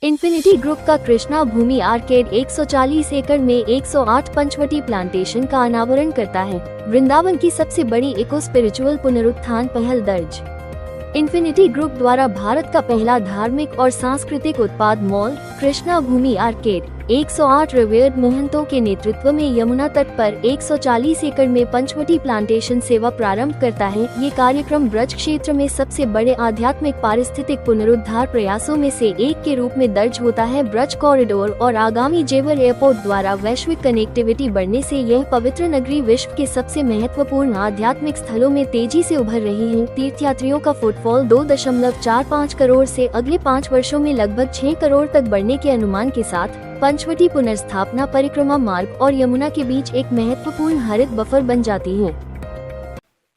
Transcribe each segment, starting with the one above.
Infinity group का कृष्णा भूमि arcade 140 एकड़ में 108 पंचवटी प्लांटेशन का अनावरण करता है। वृंदावन की सबसे बड़ी इको स्पिरिचुअल पुनरुत्थान पहल दर्ज। इन्फिनिटी ग्रुप द्वारा भारत का पहला धार्मिक और सांस्कृतिक उत्पाद मॉल कृष्णा भूमि आर्केड 108 रिवेयर्ड महंतों के नेतृत्व में यमुना तट पर 140 एकड़ में पंचवटी प्लांटेशन सेवा प्रारंभ करता है। ये कार्यक्रम ब्रज क्षेत्र में सबसे बड़े आध्यात्मिक पारिस्थितिक पुनरुद्धार प्रयासों में से एक के रूप में दर्ज होता है। ब्रज कॉरिडोर और आगामी जेवर एयरपोर्ट द्वारा वैश्विक कनेक्टिविटी बढ़ने से यह पवित्र नगरी विश्व के सबसे महत्वपूर्ण आध्यात्मिक स्थलों में तेजी से उभर रही है। तीर्थयात्रियों का फुटफॉल 2.45 करोड़ से अगले 5 वर्षों में लगभग 6 करोड़ तक बढ़ने के अनुमान के साथ पंचवटी पुनर्स्थापना परिक्रमा मार्ग और यमुना के बीच एक महत्वपूर्ण हरित बफर बन जाती है।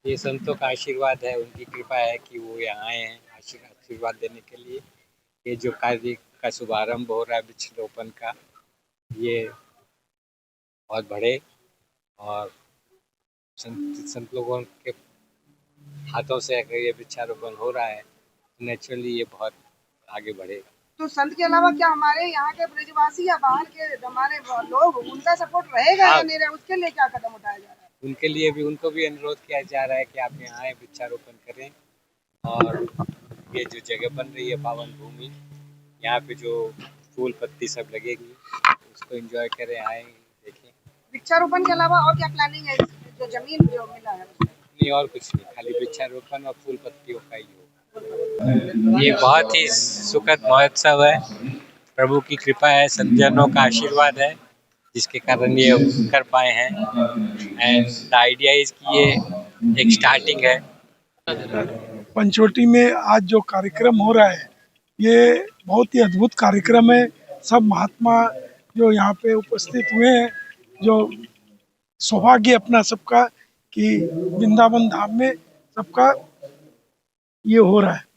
ये संतों का आशीर्वाद है, उनकी कृपा है कि वो यहाँ आए हैं आशीर्वाद देने के लिए। ये जो कार्य का शुभारंभ हो रहा है वृक्षारोपण का, ये बहुत बड़े और संत लोगों के हाथों से अगर ये वृक्षारोपण हो रहा है, नेचुरली ये बहुत आगे बढ़ेगा। तो संत के अलावा क्या हमारे यहाँ के ब्रजवासी या बाहर के हमारे लोग, उनका सपोर्ट रहेगा या नहीं रहेगा, उसके लिए क्या कदम उठाया जा रहा है? उनके लिए भी, उनको भी अनुरोध किया जा रहा है कि आप यहाँ आए, वृक्षारोपण करें और ये जो जगह बन रही है पावन भूमि, यहाँ पे जो फूल पत्ती सब लगेगी उसको एंजॉय करें, आए देखें। वृक्षारोपण के अलावा और क्या प्लानिंग है? जो जमीन जो मिला है नहीं, और कुछ नहीं, खाली वृक्षारोपण और फूल पत्तियों का ही हो। ये बहुत ही सुखद महोत्सव है, प्रभु की कृपा है, संतजनों का आशीर्वाद है जिसके कारण ये कर पाए हैं। एंड द आइडिया इज कि ये एक स्टार्टिंग है। पंचवटी में आज जो कार्यक्रम हो रहा है ये बहुत ही अद्भुत कार्यक्रम है। सब महात्मा जो यहाँ पे उपस्थित हुए हैं, जो सौभाग्य अपना सबका कि वृंदावन धाम में सबका ये हो रहा है।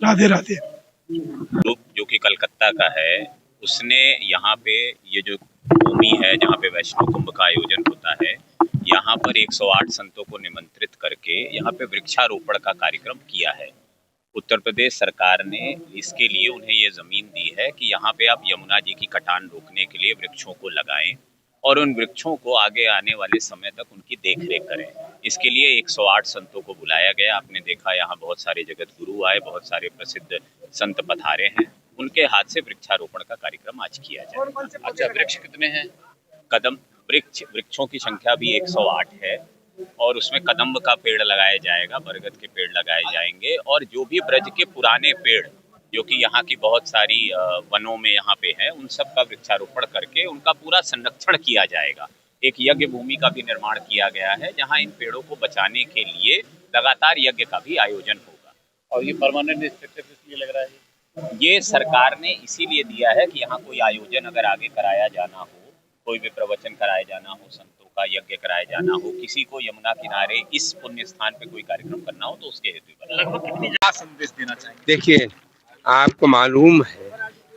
राधे राधे। ग्रुप जो कि कलकत्ता का है, उसने यहाँ पे ये जो भूमि है जहाँ पे वैष्णव कुंभ का आयोजन होता है, यहाँ पर 108 संतों को निमंत्रित करके यहाँ पे वृक्षारोपण का कार्यक्रम किया है। उत्तर प्रदेश सरकार ने इसके लिए उन्हें ये ज़मीन दी है कि यहाँ पे आप यमुना जी की कटान रोकने के लिए वृक्षों को लगाएं और उन वृक्षों को आगे आने वाले समय तक उनकी देखरेख करें। इसके लिए 108 संतों को बुलाया गया। आपने देखा यहाँ बहुत सारे जगत गुरु आए, बहुत सारे प्रसिद्ध संत पधारे हैं, उनके हाथ से वृक्षारोपण का कार्यक्रम आज किया जाए। अच्छा, वृक्ष कितने हैं? कदम वृक्षों की संख्या भी 108 है और उसमें कदम्ब का पेड़ लगाया जाएगा, बरगद के पेड़ लगाए जाएंगे और जो भी ब्रज के पुराने पेड़ जो कि यहाँ की बहुत सारी वनों में यहाँ पे है, उन सब का वृक्षारोपण करके उनका पूरा संरक्षण किया जाएगा। एक यज्ञ भूमि का भी निर्माण किया गया है जहाँ इन पेड़ों को बचाने के लिए लगातार यज्ञ का भी आयोजन होगा। और ये परमानेंट स्ट्रक्चर इसलिए लग रहा है, ये सरकार ने इसीलिए दिया है कि यहाँ कोई आयोजन अगर आगे कराया जाना हो, कोई भी प्रवचन कराया जाना हो, संतों का यज्ञ कराया जाना हो, किसी को यमुना किनारे इस पुण्य स्थान पे कोई कार्यक्रम करना हो, तो उसके हेतु लगभग कितनी क्या संदेश देना चाहेंगे? देखिए, आपको मालूम है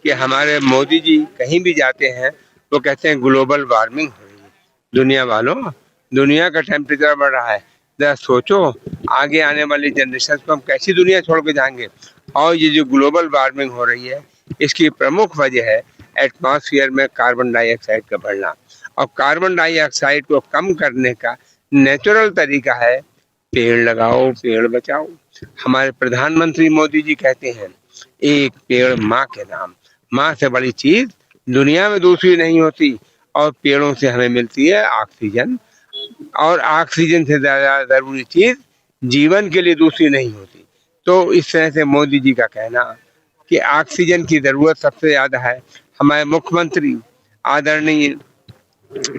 कि हमारे मोदी जी कहीं भी जाते हैं तो कहते हैं ग्लोबल वार्मिंग हो रही है। दुनिया वालों, दुनिया का टेम्परेचर बढ़ रहा है। जरा सोचो, आगे आने वाली जनरेशन को हम कैसी दुनिया छोड़ के जाएंगे। और ये जो ग्लोबल वार्मिंग हो रही है, इसकी प्रमुख वजह है एटमॉस्फेयर में कार्बन डाइऑक्साइड का बढ़ना। और कार्बन डाइऑक्साइड को कम करने का नेचुरल तरीका है पेड़ लगाओ, पेड़ बचाओ। हमारे प्रधानमंत्री मोदी जी कहते हैं एक पेड़ माँ के नाम। माँ से बड़ी चीज दुनिया में दूसरी नहीं होती। और पेड़ों से हमें मिलती है ऑक्सीजन, और ऑक्सीजन से ज्यादा जरूरी चीज जीवन के लिए दूसरी नहीं होती। तो इस तरह से मोदी जी का कहना कि ऑक्सीजन की जरूरत सबसे ज्यादा है। हमारे मुख्यमंत्री आदरणीय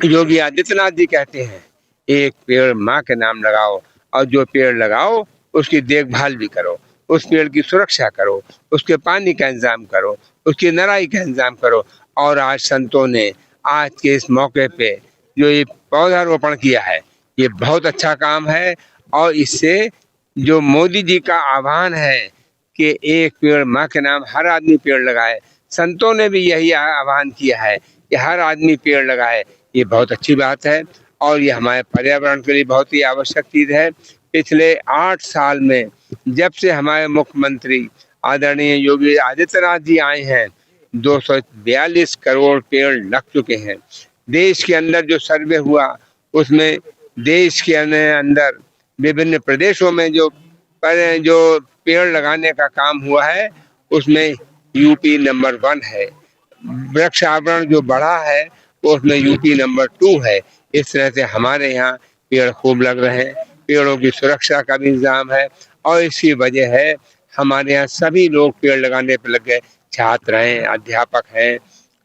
योगी आदित्यनाथ जी कहते हैं एक पेड़ माँ के नाम लगाओ, और जो पेड़ लगाओ उसकी देखभाल भी करो, उस पेड़ की सुरक्षा करो, उसके पानी का इंतजाम करो, उसकी नराई का इंतजाम करो। और आज संतों ने आज के इस मौके पे जो ये पौधारोपण किया है, ये बहुत अच्छा काम है। और इससे जो मोदी जी का आह्वान है कि एक पेड़ माँ के नाम, हर आदमी पेड़ लगाए, संतों ने भी यही आह्वान किया है कि हर आदमी पेड़ लगाए। ये बहुत अच्छी बात है और ये हमारे पर्यावरण के लिए बहुत ही आवश्यक चीज़ है। पिछले 8 साल में जब से हमारे मुख्यमंत्री आदरणीय योगी आदित्यनाथ जी आए हैं, 242 करोड़ पेड़ लग चुके हैं। देश के अंदर जो सर्वे हुआ उसमें देश के अंदर विभिन्न प्रदेशों में जो पेड़ लगाने का काम हुआ है उसमें यूपी नंबर 1 है। वृक्षारोपण जो बढ़ा है उसमें यूपी नंबर 2 है। इस तरह से हमारे यहाँ पेड़ खूब लग रहे हैं, पेड़ों की सुरक्षा का भी इंतजाम है और इसी वजह है हमारे यहाँ सभी लोग पेड़ लगाने पर लग गए। छात्र हैं, अध्यापक हैं,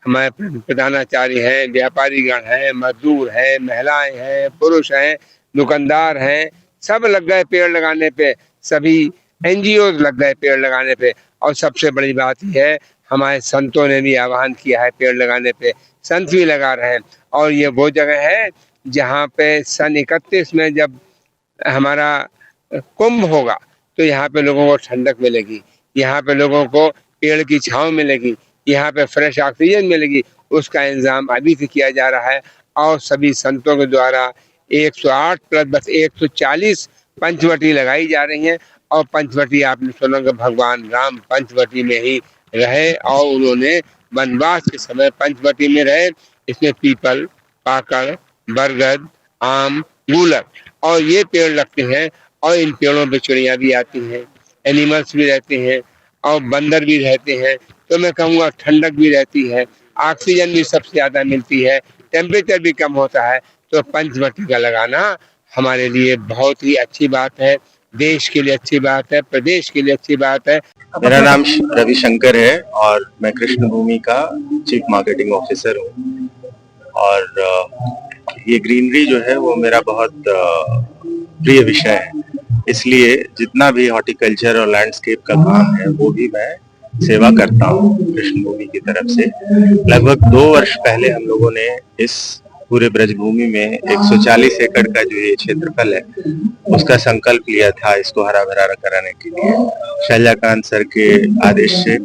हमारे प्रधानाचार्य हैं, व्यापारीगण हैं, मजदूर हैं, महिलाएं हैं, पुरुष हैं, दुकानदार हैं, सब लग गए पेड़ लगाने पे। सभी एनजीओ लग गए पेड़ लगाने पे। और सबसे बड़ी बात यह है हमारे संतों ने भी आह्वान किया है पेड़ लगाने पे, संत भी लगा रहे हैं। और ये वो जगह है जहाँ पे सन 31 में जब हमारा कुंभ होगा तो यहाँ पे लोगों को ठंडक मिलेगी, यहाँ पे लोगों को पेड़ की छांव मिलेगी, यहाँ पे फ्रेश ऑक्सीजन मिलेगी। उसका इंतजाम अभी से किया जा रहा है और सभी संतों के द्वारा 108 प्लस बस 140 पंचवटी लगाई जा रही हैं। और पंचवटी आपने सुना कि भगवान राम पंचवटी में ही रहे और उन्होंने वनवास के समय पंचवटी में रहे। इसमें पीपल, पाकड़, बरगद, आम, गूलर और ये पेड़ लगते हैं और इन पेड़ों पे चिड़िया भी आती हैं, एनिमल्स भी रहते हैं और बंदर भी रहते हैं। तो मैं कहूँगा ठंडक भी रहती है, ऑक्सीजन भी सबसे ज्यादा मिलती है, टेम्परेचर भी कम होता है। तो पंचवटी का लगाना हमारे लिए बहुत ही अच्छी बात है, देश के लिए अच्छी बात है, प्रदेश के लिए अच्छी बात है। मेरा नाम रविशंकर है और मैं कृष्ण भूमि का चीफ मार्केटिंग ऑफिसर हूँ। और ये ग्रीनरी जो है वो मेरा बहुत प्रिय विषय है, इसलिए जितना भी हॉर्टिकल्चर और लैंडस्केप का काम है वो भी मैं सेवा करता हूँ कृष्ण भूमि की तरफ से। लगभग 2 वर्ष पहले हम लोगों ने इस पूरे ब्रजभूमि में 140 एकड़ का जो ये क्षेत्रफल है उसका संकल्प लिया था इसको हरा भरा कराने के लिए। शैलजाकांत सर के आदेश से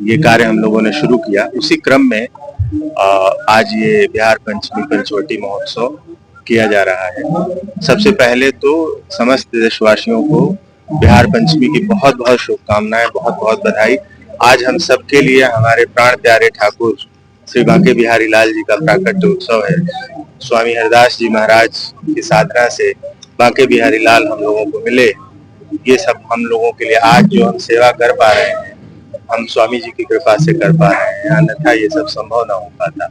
ये कार्य हम लोगों ने शुरू किया। उसी क्रम में आज ये बिहार पंचमी पंचवटी महोत्सव किया जा रहा है। सबसे पहले तो समस्त देशवासियों को बिहार पंचमी की बहुत बहुत शुभकामनाएं, बहुत बहुत बधाई। आज हम सबके लिए हमारे प्राण प्यारे ठाकुर श्री बांके बिहारी लाल जी का प्राकट्य उत्सव है। स्वामी हरदास जी महाराज की साधना से बांके बिहारी लाल हम लोगों को मिले। ये सब हम लोगों के लिए आज जो हम सेवा कर पा रहे हैं हम स्वामी जी की कृपा से कर पा रहे हैं, अन्यथा ये सब संभव ना हो पाता।